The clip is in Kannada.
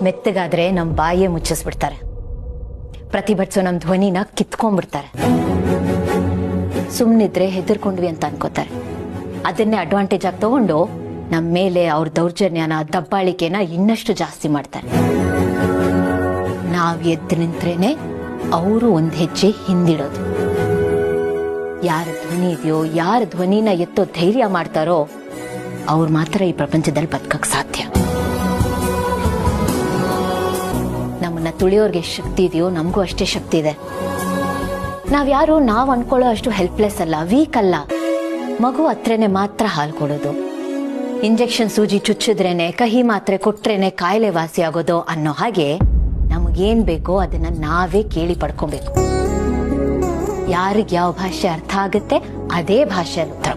ಮೆತ್ತಗಾದ್ರೆ ನಮ್ ಬಾಯೇ ಮುಚ್ಚಿಸ್ಬಿಡ್ತಾರೆ, ಪ್ರತಿಭಟಿಸೋ ನಮ್ ಧ್ವನಿನ ಕಿತ್ಕೊಂಡ್ಬಿಡ್ತಾರೆ. ಸುಮ್ನಿದ್ರೆ ಹೆದರ್ಕೊಂಡ್ವಿ ಅಂತ ಅನ್ಕೋತಾರೆ. ಅದನ್ನೇ ಅಡ್ವಾಂಟೇಜ್ ಆಗಿ ತಗೊಂಡು ನಮ್ಮ ಮೇಲೆ ಅವ್ರ ದೌರ್ಜನ್ಯನ ದಬ್ಬಾಳಿಕೆನ ಇನ್ನಷ್ಟು ಜಾಸ್ತಿ ಮಾಡ್ತಾರೆ. ನಾವ್ ಎದ್ದು ನಿಂತ್ರೇನೆ ಅವರು ಒಂದ್ ಹೆಜ್ಜೆ ಹಿಂದಿಡೋದು. ಯಾರ ಧ್ವನಿ ಇದೆಯೋ, ಯಾರ ಧ್ವನಿನ ಎತ್ತೋ ಧೈರ್ಯ ಮಾಡ್ತಾರೋ ಅವ್ರು ಮಾತ್ರ ಈ ಪ್ರಪಂಚದಲ್ಲಿ ಬದುಕಕ್ ಸಾಧ್ಯ. ನಮ್ಮನ್ನ ತುಳಿಯೋರ್ಗೆ ಎಷ್ಟು ಶಕ್ತಿ ಇದೆಯೋ ನಮಗೂ ಅಷ್ಟೇ ಶಕ್ತಿ ಇದೆ. ನಾವ್ಯಾರು ನಾವ್ ಅನ್ಕೊಳ್ಳೋ ಅಷ್ಟು ಹೆಲ್ಪ್ಲೆಸ್ ಅಲ್ಲ, ವೀಕ್ ಅಲ್ಲ. ಮಗು ಹತ್ರನೇ ಮಾತ್ರ ಹಾಲು ಕೊಡೋದು, ಇಂಜೆಕ್ಷನ್ ಸೂಜಿ ಚುಚ್ಚಿದ್ರೇನೆ, ಕಹಿ ಮಾತ್ರೆ ಕೊಟ್ರೇನೆ ಕಾಯಿಲೆ ವಾಸಿ ಆಗೋದು ಅನ್ನೋ ಹಾಗೆ ನಮಗೇನ್ ಬೇಕೋ ಅದನ್ನ ನಾವೇ ಕೇಳಿ ಪಡ್ಕೊಬೇಕು. ಯಾರಿಗೆ ಯಾವ ಭಾಷೆ ಅರ್ಥ ಆಗುತ್ತೆ ಅದೇ ಭಾಷೆಯಲ್ಲಿ ಉತ್ತರ